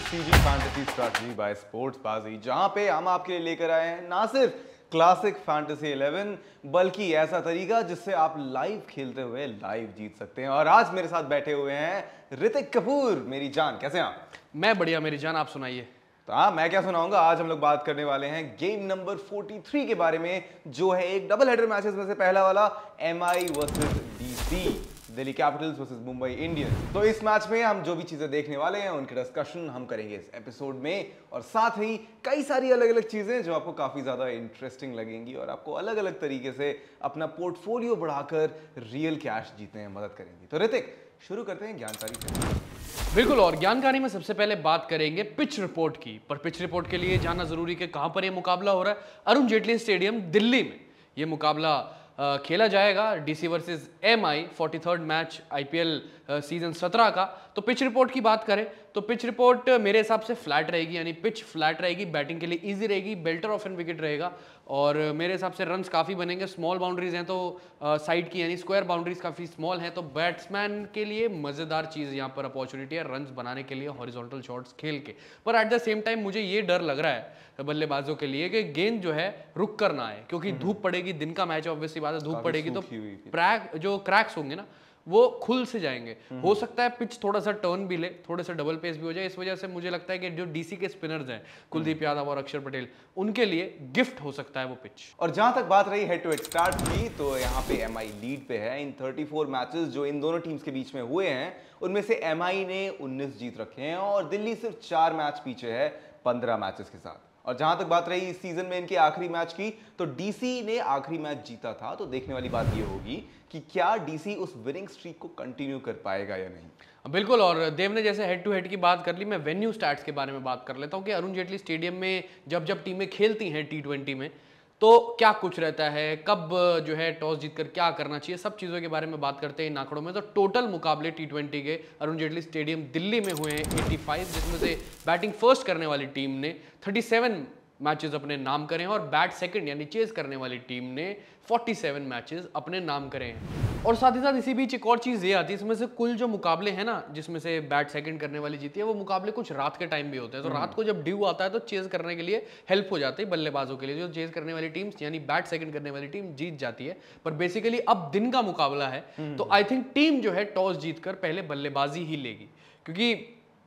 CG fantasy strategy by sports Baazi, जहां पे हम आपके लिए लेकर आए हैं ना सिर्फ क्लासिक फैंटेसी 11 बल्कि ऐसा तरीका जिससे आप लाइव खेलते हुए लाइव जीत सकते हैं। और आज मेरे साथ बैठे हुए हैं ऋतिक कपूर। मेरी जान, कैसे हैं आप? मैं बढ़िया मेरी जान, आप सुनाइए। तो हाँ, मैं क्या सुनाऊंगा। आज हम लोग बात करने वाले हैं गेम नंबर 43 के बारे में, जो है एक डबल हेडर मैचेस में से पहला वाला, MI versus DC, Delhi Capitals versus Mumbai Indians. तो इस मैच में हम जो भी चीजें देखने वाले हैं उनके डिस्कशन हम करेंगे इस एपिसोड में, और साथ ही कई सारी अलग अलग चीजें जो आपको काफी ज्यादा इंटरेस्टिंग लगेंगी और आपको अलग अलग तरीके से अपना पोर्टफोलियो बढ़ाकर रियल कैश जीतने में मदद करेंगी। तो ऋतिक, शुरू करते हैं ज्ञानकारी से। बिल्कुल, और ज्ञानकारी में सबसे पहले बात करेंगे पिच रिपोर्ट की। पर पिच रिपोर्ट के लिए जानना जरूरी कि कहां पर यह मुकाबला हो रहा है। अरुण जेटली स्टेडियम दिल्ली में यह मुकाबला खेला जाएगा, DC versus MI 43rd match IPL season 17 का। तो पिच रिपोर्ट की बात करें तो पिच रिपोर्ट मेरे हिसाब से फ्लैट रहेगी, यानी पिच फ्लैट रहेगी, बैटिंग के लिए इजी रहेगी, बेल्टर ऑफ एन विकेट रहेगा और मेरे हिसाब से रन्स काफ़ी बनेंगे। स्मॉल बाउंड्रीज हैं तो साइड की, यानी स्क्वायर बाउंड्रीज काफ़ी स्मॉल हैं, तो बैट्समैन के लिए मज़ेदार चीज़ यहाँ पर अपॉर्चुनिटी है रन्स बनाने के लिए हॉरिजॉन्टल शॉट्स खेल के। पर एट द सेम टाइम मुझे ये डर लग रहा है बल्लेबाजों के लिए कि गेंद जो है रुक कर ना आए, क्योंकि धूप पड़ेगी, दिन का मैच है, ऑब्वियसली बात है, धूप पड़ेगी तो जो क्रैक्स होंगे ना वो खुल से जाएंगे। हो सकता है पिच थोड़ा सा टर्न भी ले, थोड़े सा डबल पेस भी हो जाए। इस वजह से मुझे लगता है कि जो डीसी के स्पिनर्स हैं कुलदीप यादव और अक्षर पटेल, उनके लिए गिफ्ट हो सकता है वो पिच। और जहां तक बात रही हेड टू हेड स्टार्ट की, तो यहाँ पे एमआई लीड पे है। इन 34 मैचेस जो इन दोनों टीम्स के बीच में हुए हैं उनमें से एमआई ने 19 जीत रखे हैं और दिल्ली सिर्फ 4 मैच पीछे है 15 मैचेस के साथ। और जहां तक बात रही इस सीजन में इनके आखिरी मैच की, तो डीसी ने आखिरी मैच जीता था। तो देखने वाली बात यह होगी कि क्या डीसी उस विनिंग स्ट्रीक को कंटिन्यू कर पाएगा या नहीं। बिल्कुल, और देव ने जैसे हेड टू हेड की बात कर ली, मैं वेन्यू स्टैट्स के बारे में बात कर लेता हूं कि अरुण जेटली स्टेडियम में जब जब टीमें खेलती हैं T20 में तो क्या कुछ रहता है, कब जो है टॉस जीतकर क्या करना चाहिए, सब चीज़ों के बारे में बात करते हैं इन आंकड़ों में। तो टोटल मुकाबले T20 के अरुण जेटली स्टेडियम दिल्ली में हुए हैं 85, जिसमें से बैटिंग फर्स्ट करने वाली टीम ने 37 मैचेस अपने नाम करें और बैट सेकंड यानी चेज करने वाली टीम ने 47 मैचेस अपने नाम करें हैं। और साथ ही साथ इसी बीच एक और चीज़ ये आती है, इसमें से कुल जो मुकाबले हैं ना जिसमें से बैट सेकंड करने वाली जीती है, वो मुकाबले कुछ रात के टाइम भी होते हैं। तो रात को जब ड्यू आता है तो चेज करने के लिए हेल्प हो जाती है बल्लेबाजों के लिए, जो चेज करने वाली टीम यानी बैट सेकंड करने वाली टीम जीत जाती है। पर बेसिकली अब दिन का मुकाबला है तो आई थिंक टीम जो है टॉस जीतकर पहले बल्लेबाजी ही लेगी, क्योंकि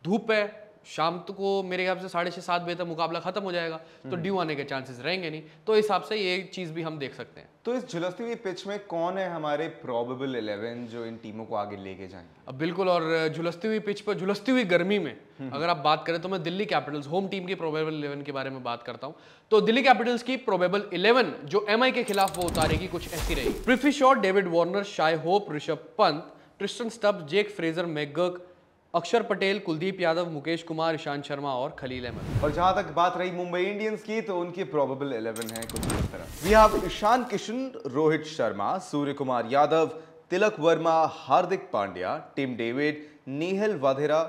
धूप है, शाम को मेरे ख्याल से 6:30-7 बजे तक मुकाबला खत्म हो जाएगा, तो ड्यू आने के चांसेस रहेंगे नहीं। तो इस हिसाब से ये चीज भी हम देख सकते हैं। तो इस झुलसती हुई पिच में कौन है हमारे प्रोबेबल 11 जो इन टीमों को आगे लेके जाएंगे? अब बिल्कुल, और झुलसती हुई पिच पर झुलसती हुई गर्मी में अगर आप बात करें तो मैं दिल्ली कैपिटल्स होम टीम की प्रोबेबल 11 के बारे में बात करता हूं। तो दिल्ली कैपिटल्स की प्रोबेबल 11 जो एमआई के खिलाफ वो उतारेगी कुछ ऐसी रहेगी। Prithvi Shaw, David Warner, Shai Hope, Rishabh Pant, Tristan Stubbs, Jake Fraser, McGurk, Axar Patel, Kuldeep Yadav, Mukesh Kumar, Ishant Sharma और खलील अहमद। और जहां तक बात रही मुंबई इंडियंस की, तो उनकी प्रोबेबल 11 है कुछ इस तरह। We have Ishan Kishan, Rohit Sharma, Suryakumar Yadav, Tilak Varma, Hardik Pandya, Tim David, Nehal Wadhera,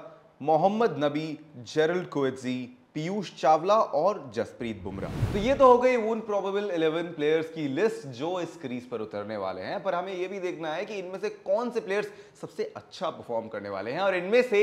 Mohammad Nabi, Gerald Coetzee, Piyush Chawla और जसप्रीत बुमराह। तो ये तो हो गई उन प्रोबेबल 11 प्लेयर्स की लिस्ट जो इस क्रीज पर उतरने वाले हैं। पर हमें ये भी देखना है कि इनमें से कौन से प्लेयर्स सबसे अच्छा परफॉर्म करने वाले हैं और इनमें से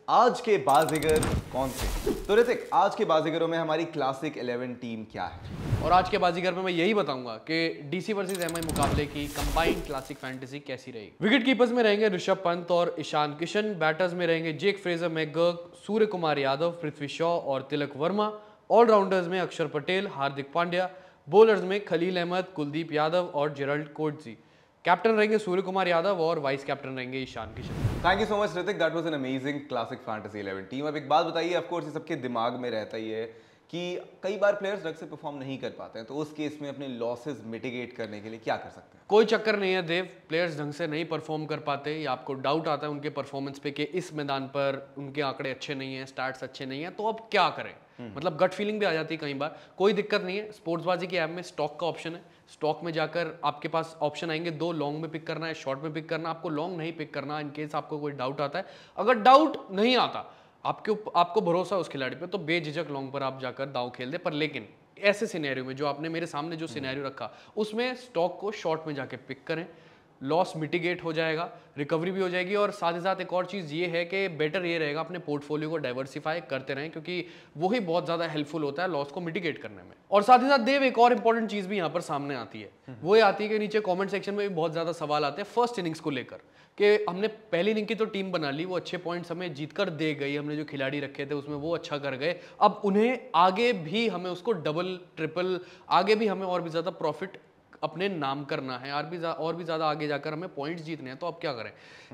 आज के बाजीगर कौन से। तो ऋतिक, आज के बाजीगरों में हमारी क्लासिक 11 टीम क्या है? और आज के बाजीगर में मैं यही बताऊंगा कि डीसी वर्सेस एमआई मुकाबले की कंबाइंड क्लासिक फैंटेसी कैसी रहेगी। विकेट कीपर्स में रहेंगे ऋषभ पंत और ईशान किशन, बैटर्स में रहेंगे जेक फ्रेजर, मैकगर्क, सूर्य कुमार यादव, पृथ्वी शॉ और तिलक वर्मा, ऑलराउंडर्स में अक्षर पटेल, हार्दिक पांड्या, बॉलर्स में खलील अहमद, कुलदीप यादव और जेरल्ड कोएट्जी, कैप्टन रहेंगे सूर्य कुमार यादव और वाइस कैप्टन रहेंगे Ishan Kishan. Thank you so much Hrithik, that was an amazing classic fantasy 11 team. अब एक बात बताइए, ऑफ कोर्स ये सबके दिमाग में रहता ही है कि कई बार प्लेयर्स ढंग से परफॉर्म नहीं कर पाते हैं, तो उस केस में अपने लॉसेस मिटिगेट करने के लिए क्या कर सकते हैं? कोई चक्कर नहीं है देव, प्लेयर्स ढंग से नहीं परफॉर्म कर पाते या आपको डाउट आता है उनके परफॉर्मेंस पे कि इस मैदान पर उनके आंकड़े अच्छे नहीं हैं, स्टैट्स अच्छे नहीं हैं, तो अब क्या करें? मतलब गट फीलिंग भी आ जाती है कई बार। कोई दिक्कत नहीं है, स्पोर्ट्सबाजी की ऐप में स्टॉक का ऑप्शन है। स्टॉक में जाकर आपके पास ऑप्शन आएंगे, 2 लॉन्ग में पिक करना है, शॉर्ट में पिक करना। आपको लॉन्ग नहीं पिक करना इन केस आपको कोई डाउट आता है। अगर डाउट नहीं आता, आपको भरोसा उस खिलाड़ी पे, तो बेझिझक लॉन्ग पर आप जाकर दांव खेल दे। पर लेकिन ऐसे सिनेरियो में जो आपने मेरे सामने जो सिनेरियो रखा, उसमें स्टॉक को शॉर्ट में जाके पिक करें, लॉस मिटिगेट हो जाएगा, रिकवरी भी हो जाएगी। और साथ ही साथ एक और चीज़ ये है कि बेटर ये रहेगा अपने पोर्टफोलियो को डाइवर्सिफाई करते रहें, क्योंकि वही बहुत ज़्यादा हेल्पफुल होता है लॉस को मिटिगेट करने में। और साथ ही साथ देव एक और इंपॉर्टेंट चीज़ भी यहाँ पर सामने आती है, वो ये आती है कि नीचे कॉमेंट सेक्शन में भी बहुत ज़्यादा सवाल आते हैं फर्स्ट इनिंग्स को लेकर कि हमने पहली इनिंग की तो टीम बना ली, वो अच्छे पॉइंट्स हमें जीतकर दे गई, हमने जो खिलाड़ी रखे थे उसमें वो अच्छा कर गए, अब उन्हें आगे भी हमें उसको डबल ट्रिपल आगे भी हमें और भी ज़्यादा प्रॉफिट अपने नाम करना है, और भी ज़्यादा आगे जाकर हमें पॉइंट्स जीतने हैं, तो अब क्या करें।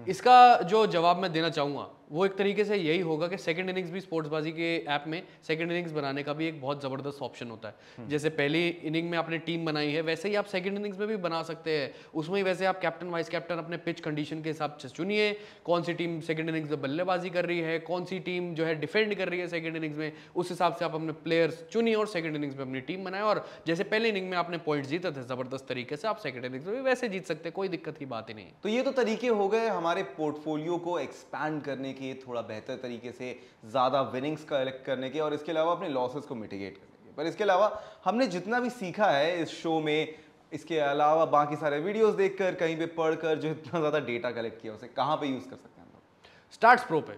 इसका जो जवाब मैं देना चाहूँगा वो एक तरीके से यही होगा कि सेकंड इनिंग्स भी स्पोर्ट्सबाजी के ऐप में सेकंड इनिंग्स बनाने का भी एक बहुत ज़बरदस्त ऑप्शन होता है। जैसे पहली इनिंग में आपने टीम बनाई है, वैसे ही आप सेकंड इनिंग्स में भी बना सकते हैं। उसमें ही वैसे आप कैप्टन वाइस कैप्टन अपने पिच कंडीशन के हिसाब से चुनिए, कौन सी टीम सेकंड इनिंग्स में बल्लेबाजी कर रही है, कौन सी टीम जो है डिफेंड कर रही है सेकंड इनिंग्स में, उस हिसाब से आप अपने प्लेयर्स चुनिए और सेकंड इनिंग्स में अपनी टीम बनाए। और जैसे पहले इनिंग में आपने पॉइंट जीते थे ज़बरदस्त तरीके से, आप सेकंड इनिंग्स में भी वैसे जीत सकते हैं, कोई दिक्कत की बात ही नहीं। तो ये तो तरीके हो गए हमारे पोर्टफोलियो को एक्सपैंड करने के, थोड़ा बेहतर तरीके से ज़्यादा विनिंग्स कलेक्ट करने के, और इसके अलावा अपने लॉसेस को मिटिगेट करने के। पर इसके अलावा हमने जितना भी सीखा है इस शो में, इसके अलावा बाकी सारे वीडियोस देखकर, कहीं पे पढ़कर, जो इतना ज़्यादा डेटा कलेक्ट किया, उसे कहाँ पे यूज़ कर सकते हैं हम लोग? स्टार्ट्स प्रो पे,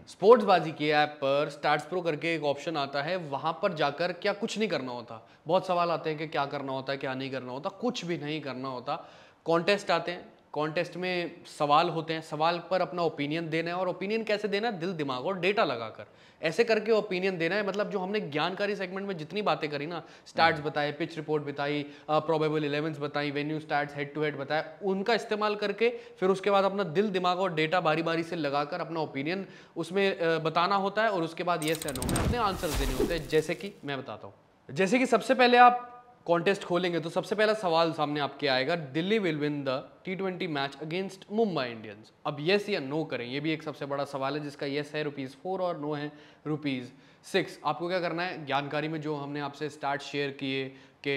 स्पोर्ट्सबाजी के ऐप पर स्टार्ट्स प्रो करके एक ऑप्शन आता है, वहां पर जाकर क्या कुछ नहीं करना होता। बहुत सवाल आते हैं कि क्या करना होता है, क्या नहीं करना होता। कुछ भी नहीं करना होता। कॉन्टेस्ट आते हैं, कॉन्टेस्ट में सवाल होते हैं, सवाल पर अपना ओपिनियन देना है। और ओपिनियन कैसे देना है? दिल दिमाग और डेटा लगाकर ऐसे करके ओपिनियन देना है। मतलब जो हमने ज्ञानकारी सेगमेंट में जितनी बातें करी ना, स्टैट्स बताए, पिच रिपोर्ट बताई, प्रोबेबल 11s बताई, venue stats, head to head बताया, उनका इस्तेमाल करके फिर उसके बाद अपना दिल दिमाग और डेटा बारी बारी से लगाकर अपना ओपिनियन उसमें बताना होता है। और उसके बाद येस या नो में अपने आंसर्स देने होते हैं। जैसे कि मैं बताता हूँ, जैसे कि सबसे पहले आप कॉन्टेस्ट खोलेंगे तो सबसे पहला सवाल सामने आपके आएगा, Delhi will win the T20 match against Mumbai Indians. अब येस या नो करें, ये भी एक सबसे बड़ा सवाल है, जिसका येस है ₹4 और नो है ₹6। आपको क्या करना है, जानकारी में जो हमने आपसे स्टार्ट शेयर किए कि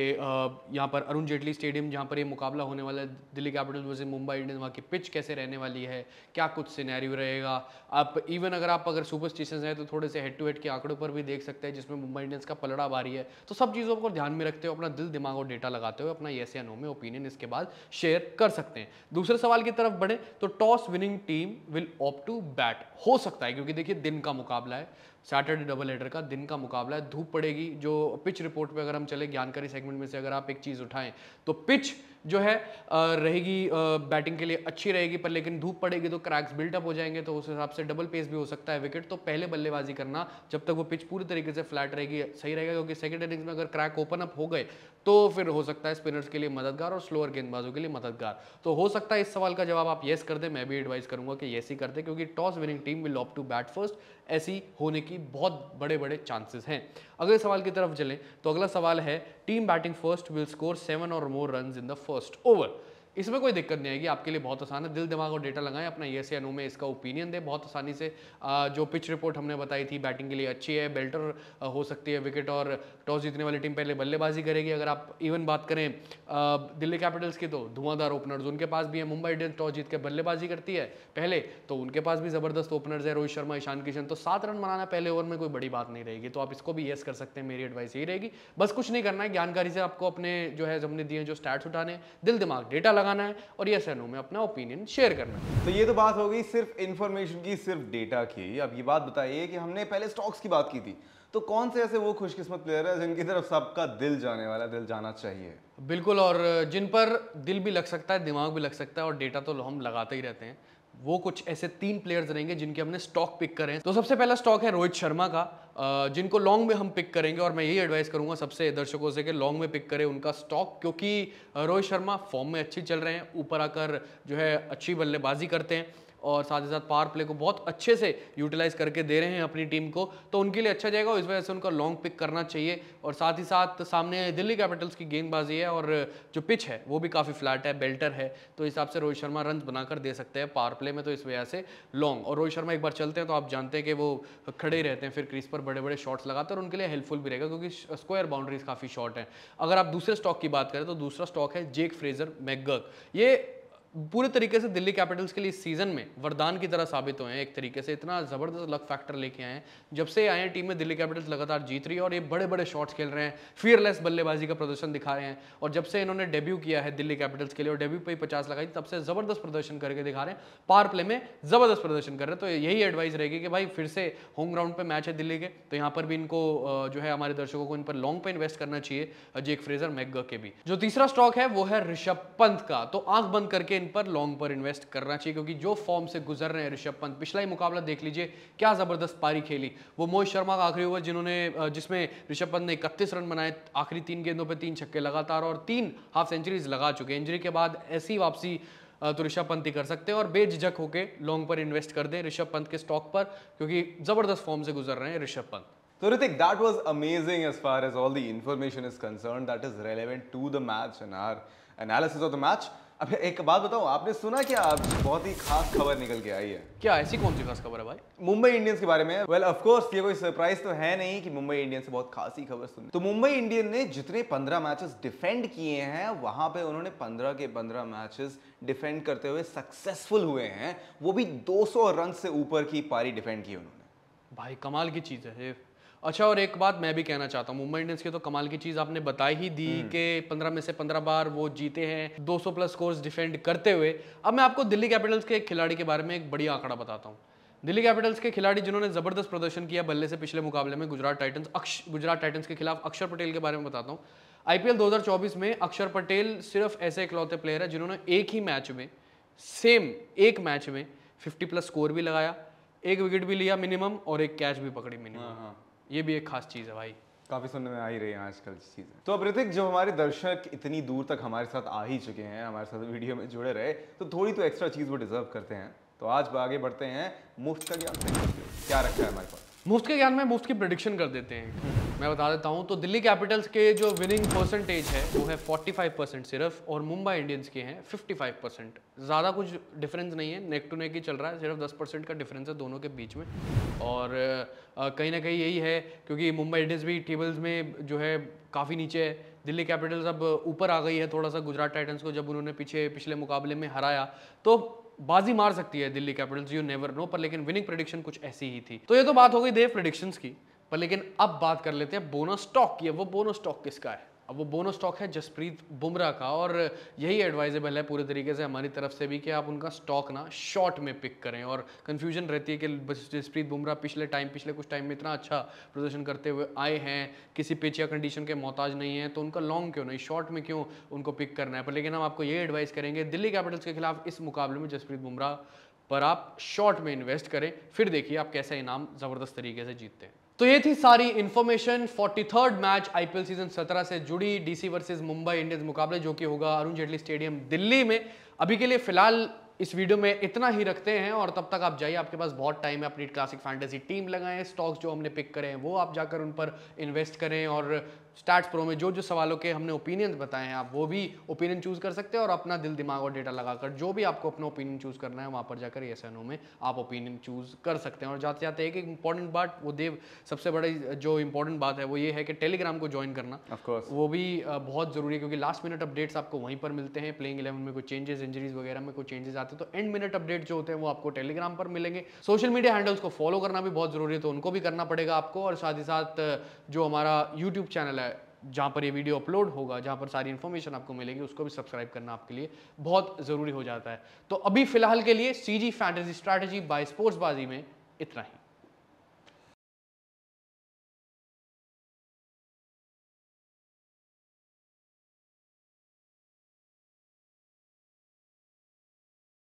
यहाँ पर अरुण जेटली स्टेडियम जहाँ पर ये मुकाबला होने वाला है, Delhi Capitals versus Mumbai Indians, वहाँ की पिच कैसे रहने वाली है, क्या कुछ सिनेरियो रहेगा। आप इवन अगर सुपरस्टिशंस हैं तो थोड़े से हेड टू हेड के आंकड़ों पर भी देख सकते हैं, जिसमें मुंबई इंडियंस का पलड़ा भारी है। तो सब चीज़ों को ध्यान में रखते हुए, अपना दिल दिमाग और डेटा लगाते हुए अपना येस या नो में ओपिनियन इसके बाद शेयर कर सकते हैं। दूसरे सवाल की तरफ बढ़े तो toss winning team will opt to bat. हो सकता है, क्योंकि देखिए दिन का मुकाबला है, सैटरडे डबल हेडर का दिन का मुकाबला है, धूप पड़ेगी। जो पिच रिपोर्ट पे अगर हम चले, ज्ञानकारी सेगमेंट में से अगर आप एक चीज़ उठाएं तो पिच जो है रहेगी बैटिंग के लिए अच्छी रहेगी, पर लेकिन धूप पड़ेगी तो क्रैक्स बिल्टअप हो जाएंगे, तो उस हिसाब से डबल पेस भी हो सकता है विकेट। तो पहले बल्लेबाजी करना जब तक वो पिच पूरी तरीके से फ्लैट रहेगी सही रहेगा, क्योंकि सेकंड इनिंग्स में अगर क्रैक ओपन अप हो गए तो फिर हो सकता है स्पिनर्स के लिए मददगार और स्लोअर गेंदबाजों के लिए मददगार। तो हो सकता है इस सवाल का जवाब आप येस कर दें। मैं भी एडवाइस करूंगा कि येस ही कर दें, क्योंकि toss winning team will opt to bat first, ऐसी होने की बहुत बड़े बड़े चांसेस हैं। अगले सवाल की तरफ चलें तो अगला सवाल है, team batting first will score 7 और more runs in the first over. इसमें कोई दिक्कत नहीं आएगी, आपके लिए बहुत आसान है। दिल दिमाग और डेटा लगाएं, अपना येस या नो में इसका ओपिनियन दें बहुत आसानी से। जो पिच रिपोर्ट हमने बताई थी बैटिंग के लिए अच्छी है, बेल्टर हो सकती है विकेट, और टॉस जीतने वाली टीम पहले बल्लेबाजी करेगी। अगर आप इवन बात करें दिल्ली कैपिटल्स की, तो धुआंधार ओपनर्स उनके पास भी है। मुंबई इंडियंस टॉस जीत के बल्लेबाजी करती है पहले, तो उनके पास भी ज़बरदस्त ओपनर्स है, रोहित शर्मा, ईशान किशन। तो 7 रन बनाना पहले ओवर में कोई बड़ी बात नहीं रहेगी, तो आप इसको भी येस कर सकते हैं। मेरी एडवाइस यही रहेगी, बस कुछ नहीं करना है, ज्ञानकारी से आपको अपने जो है हमने दिए जो स्टैट्स उठाने, दिल दिमाग डेटा लगाना है और येस या नो में अपना ओपिनियन शेयर करना है। तो ये तो बात हो गई सिर्फ इंफॉर्मेशन की, सिर्फ डेटा की। अब ये बात बताइए कि हमने पहले स्टॉक्स की बात की थी, तो कौन से ऐसे वो खुशकिस्मत प्लेयर है जिनकी तरफ सबका दिल जाने वाला, दिल जाना चाहिए? बिल्कुल, और जिन पर दिल भी लग सकता है, दिमाग भी लग सकता है और डेटा तो हम लगाते ही रहते हैं, वो कुछ ऐसे 3 प्लेयर्स रहेंगे जिनके हमने स्टॉक पिक करें। तो सबसे पहला स्टॉक है रोहित शर्मा का, जिनको लॉन्ग में हम पिक करेंगे, और मैं यही एडवाइस करूंगा सबसे दर्शकों से कि लॉन्ग में पिक करें उनका स्टॉक, क्योंकि रोहित शर्मा फॉर्म में अच्छी चल रहे हैं, ऊपर आकर जो है अच्छी बल्लेबाजी करते हैं और साथ ही साथ पावर प्ले को बहुत अच्छे से यूटिलाइज करके दे रहे हैं अपनी टीम को, तो उनके लिए अच्छा जाएगा। इस वजह से उनका लॉन्ग पिक करना चाहिए। और साथ ही साथ सामने दिल्ली कैपिटल्स की गेंदबाजी है और जो पिच है वो भी काफ़ी फ्लैट है, बेल्टर है, तो इस हिसाब से रोहित शर्मा रन बनाकर दे सकते हैं पावर प्ले में, तो इस वजह से लॉन्ग। और रोहित शर्मा एक बार चलते हैं तो आप जानते हैं कि वो खड़े ही रहते हैं, फिर क्रीज पर बड़े बड़े शॉट्स लगाते हैं और उनके लिए हेल्पफुल भी रहेगा, क्योंकि स्क्वायर बाउंड्रीज काफ़ी शॉर्ट हैं। अगर आप दूसरे स्टॉक की बात करें तो दूसरा स्टॉक है जेक फ्रेजर मैकगर्क। ये पूरे तरीके से दिल्ली कैपिटल्स के लिए इस सीजन में वरदान की तरह साबित हुए हैं। एक तरीके से इतना जबरदस्त लक फैक्टर लेके आए हैं, जब से आए हैं टीम में दिल्ली कैपिटल्स लगातार जीत रही है और ये बड़े बड़े शॉट्स खेल रहे हैं, फियरलेस बल्लेबाजी का प्रदर्शन दिखा रहे हैं। और जब से इन्होंने डेब्यू किया है दिल्ली कैपिटल्स के लिए और डेब्यू पे ही 50 लगाई, तब से जबरदस्त प्रदर्शन करके दिखा रहे हैं, पावर प्ले में जबरदस्त प्रदर्शन कर रहे हैं। तो यही एडवाइस रहेगी कि भाई फिर से होम ग्राउंड पे मैच है दिल्ली के, तो यहाँ पर भी इनको जो है हमारे दर्शकों को इन पर लॉन्ग पे इन्वेस्ट करना चाहिए, जेक फ्रेजर, मैकगर के भी। जो तीसरा स्टॉक है वो है ऋषभ पंत का, तो आंख बंद करके इन पर लॉन्ग पर इन्वेस्ट करना चाहिए, क्योंकि जो फॉर्म से गुजर रहे हैं ऋषभ पंत, पिछला ही मुकाबला देख लीजिए, क्या जबरदस्त पारी खेली। वो मोहित शर्मा का आखिरी ओवर जिसमें ऋषभ पंत ने 31 रन बनाए, आखिरी 3 गेंदों पे 3 छक्के लगातार और 3 हाफ सेंचुरीज लगा चुके। इंजरी के बाद ऐसी वापसी तो ऋषभ पंत ही कर सकते हैं और बेझिझक होकर लॉन्ग पर इन्वेस्ट कर दें ऋषभ पंत के स्टॉक पर, क्योंकि जबरदस्त फॉर्म से गुजर रहे हैं Rishabh Pant. So Ritik, that was amazing as far as all the information is concerned that is relevant to the match and our analysis of the match. अब एक बात बताओ, आपने सुना क्या आज बहुत ही खास खबर निकल के आई है? क्या ऐसी कौन सी खास खबर है भाई? मुंबई इंडियंस के बारे में। वेल ऑफ कोर्स ये कोई सरप्राइज तो है नहीं कि मुंबई इंडियंस से बहुत खासी खबर सुनी। तो मुंबई इंडियंस ने जितने 15 मैचेस डिफेंड किए हैं, वहां पे उन्होंने 15 के 15 मैचेस डिफेंड करते हुए सक्सेसफुल हुए हैं, वो भी 200 रन से ऊपर की पारी डिफेंड की उन्होंने। भाई कमाल की चीज़ है। अच्छा, और एक बात मैं भी कहना चाहता हूँ, मुंबई इंडियंस की तो कमाल की चीज़ आपने बता ही दी कि 15 में से 15 बार वो जीते हैं 200 प्लस स्कोर्स डिफेंड करते हुए। अब मैं आपको दिल्ली कैपिटल्स के एक खिलाड़ी के बारे में एक बड़ी आंकड़ा बताता हूँ। दिल्ली कैपिटल्स के खिलाड़ी जिन्होंने जबरदस्त प्रदर्शन किया बल्ले से पिछले मुकाबले में गुजरात टाइटन्स के खिलाफ, अक्षर पटेल के बारे में बताता हूँ। IPL 2024 में अक्षर पटेल सिर्फ ऐसे इकलौते प्लेयर है जिन्होंने एक ही मैच में, सेम एक मैच में 50 प्लस स्कोर भी लगाया, एक विकेट भी लिया मिनिमम और एक कैच भी पकड़ी मिनिमम। ये भी एक खास चीज़ है भाई, काफी सुनने में आ ही रही है आजकल चीजें। तो अब ऋतिक, जो हमारे दर्शक इतनी दूर तक हमारे साथ आ ही चुके हैं, हमारे साथ वीडियो में जुड़े रहे, तो थोड़ी तो एक्स्ट्रा चीज वो डिजर्व करते हैं। तो आज आगे बढ़ते हैं मुफ्त का ज्ञान से। क्या रखा है हमारे पास? मुफ्त के ज्ञान में मुफ्त की प्रेडिक्शन कर देते हैं। मैं बता देता हूं, तो दिल्ली कैपिटल्स के जो विनिंग परसेंटेज है वो है 45% सिर्फ, और मुंबई इंडियंस के हैं 55%। ज़्यादा कुछ डिफरेंस नहीं है, नेक टू नेक ही चल रहा है, सिर्फ 10% का डिफरेंस है दोनों के बीच में। और कहीं ना कहीं यही है, क्योंकि मुंबई इंडियंस भी टेबल्स में जो है काफ़ी नीचे है, दिल्ली कैपिटल्स अब ऊपर आ गई है थोड़ा सा गुजरात टाइटन्स को, जब उन्होंने पिछले मुकाबले में हराया। तो बाजी मार सकती है Delhi Capitals, you never know, पर लेकिन विनिंग प्रेडिक्शन कुछ ऐसी ही थी। तो ये तो बात हो गई देव प्रेडिक्शंस की, पर लेकिन अब बात कर लेते हैं बोनस स्टॉक की। वो बोनस स्टॉक किसका है? अब वो बोनस स्टॉक है जसप्रीत बुमराह का, और यही एडवाइजेबल है पूरे तरीके से हमारी तरफ से भी कि आप उनका स्टॉक ना शॉर्ट में पिक करें। और कंफ्यूजन रहती है कि जसप्रीत बुमराह पिछले कुछ टाइम में इतना अच्छा प्रदर्शन करते हुए आए हैं, किसी पिच या कंडीशन के मोहताज नहीं है, तो उनका लॉन्ग क्यों नहीं, शॉर्ट में क्यों उनको पिक करना है। पर लेकिन हम आपको ये एडवाइस करेंगे दिल्ली कैपिटल्स के खिलाफ इस मुकाबले में जसप्रीत बुमराह पर आप शॉर्ट में इन्वेस्ट करें, फिर देखिए आप कैसा इनाम जबरदस्त तरीके से जीतते हैं। तो ये थी सारी information 43rd match IPL season 17 से जुड़ी DC वर्सेस मुंबई इंडियंस मुकाबले, जो कि होगा अरुण जेटली स्टेडियम दिल्ली में। अभी के लिए फिलहाल इस वीडियो में इतना ही रखते हैं, और तब तक आप जाइए, आपके पास बहुत टाइम है, अपनी क्लासिक फैंटेसी टीम लगाएं, स्टॉक्स जो हमने पिक करे हैं वो आप जाकर उन पर इन्वेस्ट करें, और स्टैट्स प्रो में जो सवालों के हमने ओपिनियन बताए हैं आप वो भी ओपिनियन चूज कर सकते हैं, और अपना दिल दिमाग और डेटा लगाकर जो भी आपको अपना ओपिनियन चूज करना है वहाँ पर जाकर yes or no में आप ओपिनियन चूज कर सकते हैं। और जाते जाते एक इंपॉर्टेंट बात, वो देव सबसे बड़ी जो इंपॉर्टेंट बात है वो ये है कि टेलीग्राम को ज्वाइन करना, वो भी बहुत जरूरी है, क्योंकि लास्ट मिनट अपडेट्स आपको वहीं पर मिलते हैं। प्लेइंग 11 में कोई चेंजेस, इंजरीज वगैरह में कोई चेंजेस आते हैं तो एंड मिनट अपडेट जो होते हैं वो आपको टेलीग्राम पर मिलेंगे। सोशल मीडिया हैंडल्स को फॉलो करना भी बहुत जरूरी है, तो उनको भी करना पड़ेगा आपको। और साथ ही साथ जो हमारा यूट्यूब चैनल है जहाँ पर ये वीडियो अपलोड होगा, जहाँ पर सारी इन्फॉर्मेशन आपको मिलेगी, उसको भी सब्सक्राइब करना आपके लिए बहुत ज़रूरी हो जाता है। तो अभी फिलहाल के लिए CG फैंटेसी स्ट्रैटेजी बाय स्पोर्ट्सबाजी में इतना ही।